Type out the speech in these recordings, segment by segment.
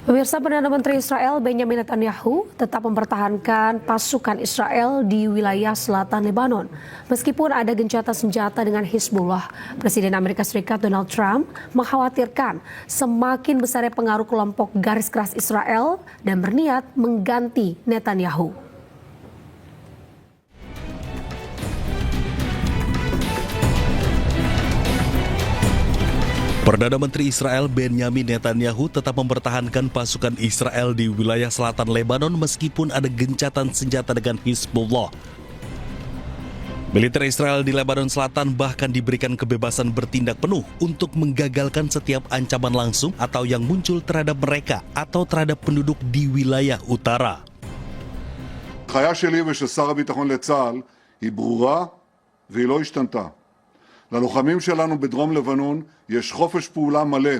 Pemirsa, Perdana Menteri Israel Benjamin Netanyahu tetap mempertahankan pasukan Israel di wilayah selatan Lebanon. Meskipun ada gencatan senjata dengan Hizbullah, Presiden Amerika Serikat Donald Trump mengkhawatirkan semakin besarnya pengaruh kelompok garis keras Israel dan berniat mengganti Netanyahu. Perdana Menteri Israel Benjamin Netanyahu tetap mempertahankan pasukan Israel di wilayah selatan Lebanon meskipun ada gencatan senjata dengan Hizbullah. Militer Israel di Lebanon Selatan bahkan diberikan kebebasan bertindak penuh untuk menggagalkan setiap ancaman langsung atau yang muncul terhadap mereka atau terhadap penduduk di wilayah utara. ההנחיה שלי ושל שר הביטחון לצה"ל היא ברורה והיא לא השתנתה. ללוחמים שלנו בדרום לבנון יש חופש פעולה מלא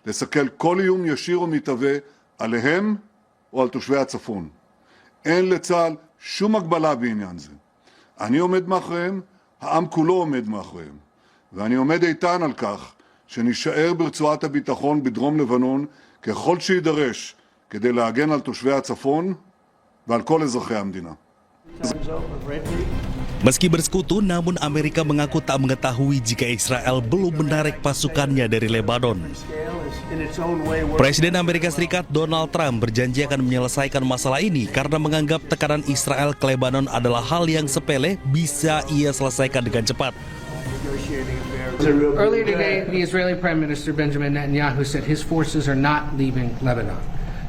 לסכל כל איום ישיר או מתהווה עליהם או על תושבי הצפון. אין לצה"ל שום הגבלה בעניין זה. אני עומד מאחוריהם, העם כולו עומד מאחוריהם. ואני עומד איתן על כך שנשאר ברצועת הביטחון בדרום לבנון ככל שידרש כדי להגן על תושבי הצפון ועל כל אזרחי המדינה. Meski bersekutu, namun Amerika mengaku tak mengetahui jika Israel belum menarik pasukannya dari Lebanon. Presiden Amerika Serikat Donald Trump berjanji akan menyelesaikan masalah ini karena menganggap tekanan Israel ke Lebanon adalah hal yang sepele bisa ia selesaikan dengan cepat. Earlier today, the Israeli Prime Minister Benjamin Netanyahu said his forces are not leaving Lebanon.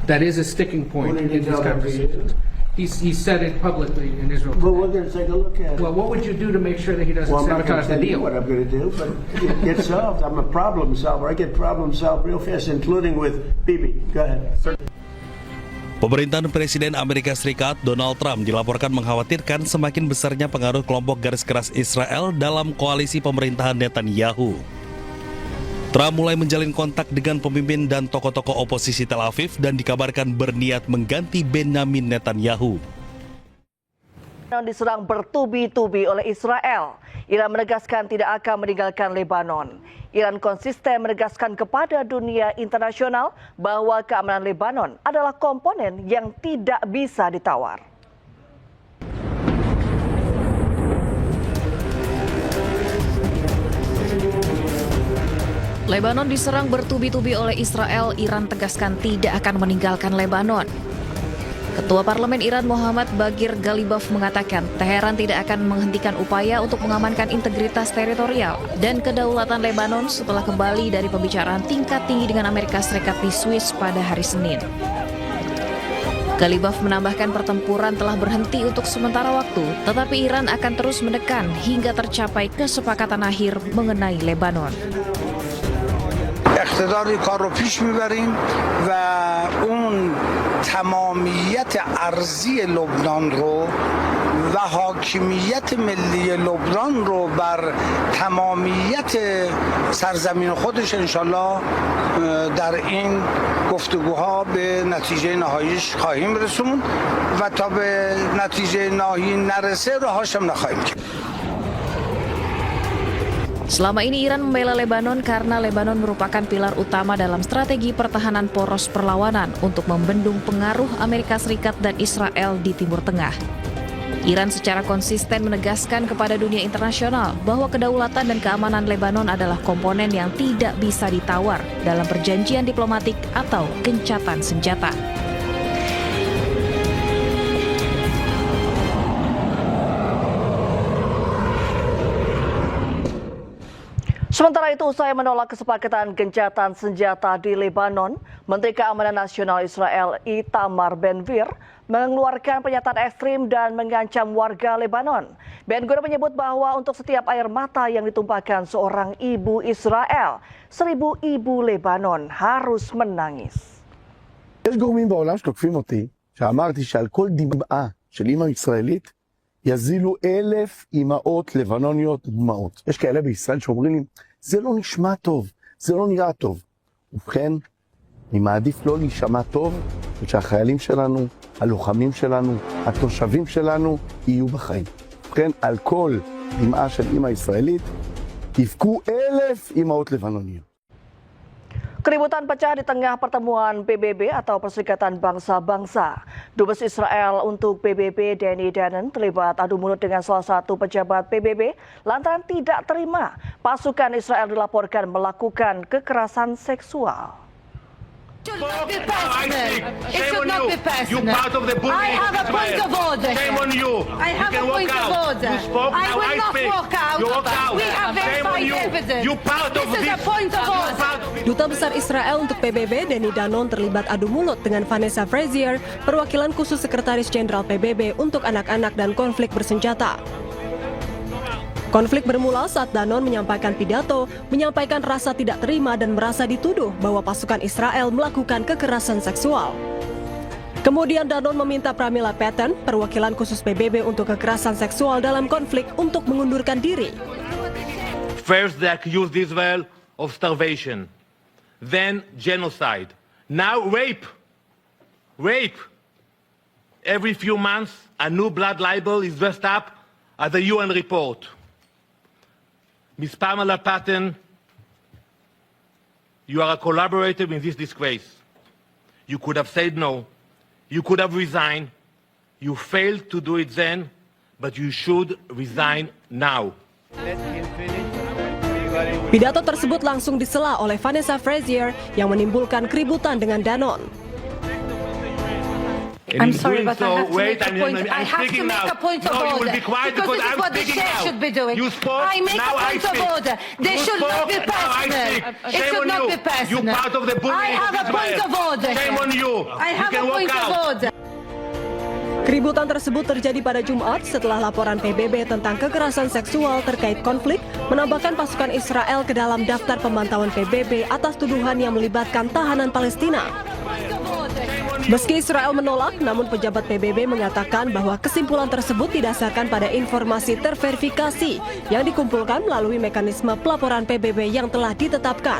That is a sticking point in these conversations. He said it publicly in Israel. Well, we're going to take a look at it. Well, what would you do to make sure that he doesn't sabotage the deal? What I'm going to do, but it gets solved. I'm a problem solver. I get problems solved real fast, including with Bibi. Go ahead. Pemerintahan Presiden Amerika Serikat Donald Trump dilaporkan mengkhawatirkan semakin besarnya pengaruh kelompok garis keras Israel dalam koalisi pemerintahan Netanyahu. Trump mulai menjalin kontak dengan pemimpin dan tokoh-tokoh oposisi Tel Aviv dan dikabarkan berniat mengganti Benjamin Netanyahu. Diserang bertubi-tubi oleh Israel. Iran menegaskan tidak akan meninggalkan Lebanon. Iran konsisten menegaskan kepada dunia internasional bahwa keamanan Lebanon adalah komponen yang tidak bisa ditawar. Lebanon diserang bertubi-tubi oleh Israel, Iran tegaskan tidak akan meninggalkan Lebanon. Ketua Parlemen Iran Muhammad Baghir Ghalibaf mengatakan Teheran tidak akan menghentikan upaya untuk mengamankan integritas teritorial dan kedaulatan Lebanon setelah kembali dari pembicaraan tingkat tinggi dengan Amerika Serikat di Swiss pada hari Senin. Ghalibaf menambahkan pertempuran telah berhenti untuk sementara waktu, tetapi Iran akan terus menekan hingga tercapai kesepakatan akhir mengenai Lebanon. اقتدار کار رو پیش میبریم و اون تمامیت ارضی لبنان رو و حاکمیت ملی لبنان رو بر تمامیت سرزمین خودش انشالله در این گفتگوها به نتیجه نهاییش خواهیم رسوند و تا به نتیجه نهایی نرسه راهاش هم نخواهیم کرد. Selama ini Iran membela Lebanon karena Lebanon merupakan pilar utama dalam strategi pertahanan poros perlawanan untuk membendung pengaruh Amerika Serikat dan Israel di Timur Tengah. Iran secara konsisten menegaskan kepada dunia internasional bahwa kedaulatan dan keamanan Lebanon adalah komponen yang tidak bisa ditawar dalam perjanjian diplomatik atau gencatan senjata. Sementara itu, usai menolak kesepakatan gencatan senjata di Lebanon, Menteri Keamanan Nasional Israel Itamar Ben-Gvir mengeluarkan pernyataan ekstrim dan mengancam warga Lebanon. Ben-Gvir menyebut bahwa untuk setiap air mata yang ditumpahkan seorang ibu Israel, 1,000 ibu Lebanon harus menangis. יש גורמים בעולם שתוקפים אותי, שאמרתי שעל כל דמעה של אמא ישראלית יזילו 1,000 אמהות לבנוניות דמעות. יש כאלה בישראל שאומרים לי, זה לא נשמע טוב, זה לא נראה טוב. ובכן, אני מעדיף לא להישמע טוב, ושהחיילים שלנו, הלוחמים שלנו, התושבים שלנו, יהיו בחיים. ובכן, על כל דמעה של אמא ישראלית, יבכו 1,000 אמהות לבנוניות. Keributan pecah di tengah pertemuan PBB atau Perserikatan Bangsa-Bangsa. Dubes Israel untuk PBB Danny Danon terlibat adu mulut dengan salah satu pejabat PBB lantaran tidak terima pasukan Israel dilaporkan melakukan kekerasan seksual. It should not be personal. You part of the bullying. I have a point of order. Shame on you. I have a point of order. You spoke, I will not walk out. You walk out. We have verified evidence. You part of this is a point of order. Duta Besar Israel untuk PBB Danny Danon terlibat adu mulut dengan Vanessa Frazier, perwakilan khusus Sekretaris Jenderal PBB untuk anak-anak dan konflik bersenjata. Konflik bermula saat Danon menyampaikan pidato, menyampaikan rasa tidak terima dan merasa dituduh bahwa pasukan Israel melakukan kekerasan seksual. Kemudian Danon meminta Pramila Patten, perwakilan khusus PBB untuk kekerasan seksual dalam konflik, untuk mengundurkan diri. First they accused Israel of starvation, then genocide, now rape. Rape. Every few months a new blood libel is dressed up as a UN report. Ms. Pamela Patten, you are a collaborator in this disgrace. You could have said no. You could have resigned. You failed to do it then, but you should resign now. Pidato tersebut langsung disela oleh Vanessa Frazier yang menimbulkan keributan dengan Danon. I'm sorry, but I have to make a point. I have to make a point of order because this is what the chair should be doing. I make a point of order. They should not be personal. It should not be personal. I have a point of order. I have a point of order. Keributan tersebut terjadi pada Jumat setelah laporan PBB tentang kekerasan seksual terkait konflik menambahkan pasukan Israel ke dalam daftar pemantauan PBB atas tuduhan yang melibatkan tahanan Palestina. Meski Israel menolak, namun pejabat PBB mengatakan bahwa kesimpulan tersebut didasarkan pada informasi terverifikasi yang dikumpulkan melalui mekanisme pelaporan PBB yang telah ditetapkan.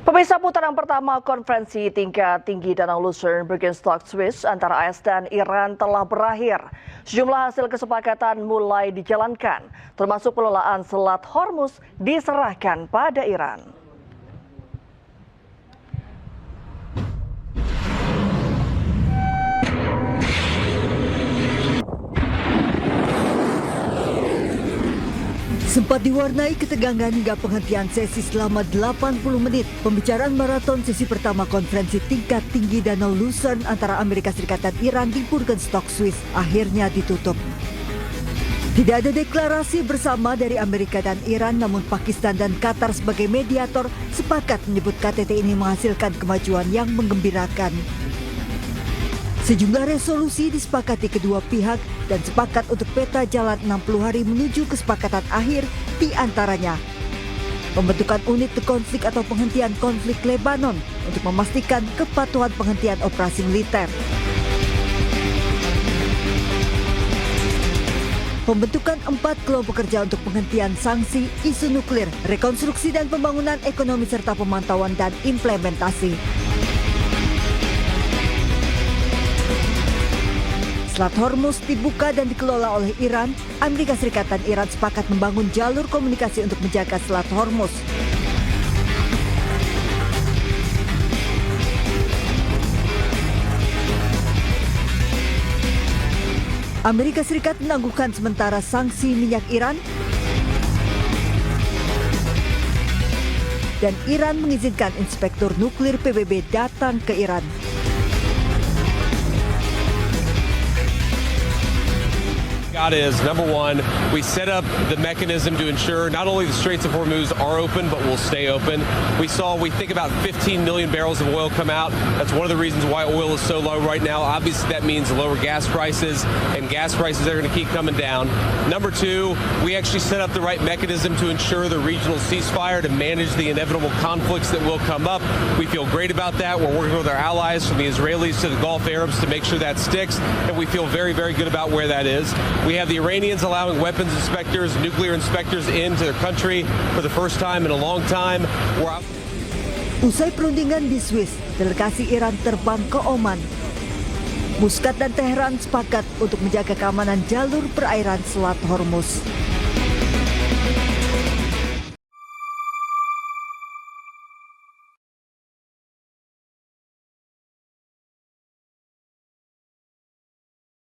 Pemirsa, putaran pertama konferensi tingkat tinggi Danau Lucerne Birkenstock Swiss antara AS dan Iran telah berakhir. Sejumlah hasil kesepakatan mulai dijalankan, termasuk pengelolaan Selat Hormuz diserahkan pada Iran. Sempat diwarnai ketegangan hingga penghentian sesi selama 80 menit. Pembicaraan maraton sesi pertama konferensi tingkat tinggi Danau Lucerne antara Amerika Serikat dan Iran di Birkenstock, Swiss akhirnya ditutup. Tidak ada deklarasi bersama dari Amerika dan Iran, namun Pakistan dan Qatar sebagai mediator sepakat menyebut KTT ini menghasilkan kemajuan yang menggembirakan. Sejumlah resolusi disepakati kedua pihak dan sepakat untuk peta jalan 60 hari menuju kesepakatan akhir, di antaranya pembentukan unit konflik atau penghentian konflik Lebanon untuk memastikan kepatuhan penghentian operasi militer. Pembentukan 4 kelompok kerja untuk penghentian sanksi, isu nuklir, rekonstruksi dan pembangunan ekonomi serta pemantauan dan implementasi. Selat Hormuz dibuka dan dikelola oleh Iran. Amerika Serikat dan Iran sepakat membangun jalur komunikasi untuk menjaga Selat Hormuz. Amerika Serikat menangguhkan sementara sanksi minyak Iran dan Iran mengizinkan inspektur nuklir PBB datang ke Iran. Is number one, we set up the mechanism to ensure not only the Straits of Hormuz are open, but will stay open. We think about 15 million barrels of oil come out. That's one of the reasons why oil is so low right now. Obviously, that means lower gas prices, and gas prices are going to keep coming down. Number two, we actually set up the right mechanism to ensure the regional ceasefire to manage the inevitable conflicts that will come up. We feel great about that. We're working with our allies from the Israelis to the Gulf Arabs to make sure that sticks, and we feel very, very good about where that is. We have the Iranians allowing weapons inspectors, nuclear inspectors into their country for the first time in a long time. Usai perundingan di Swiss, delegasi Iran terbang ke Oman. Muscat dan Teheran sepakat untuk menjaga keamanan jalur perairan Selat Hormuz.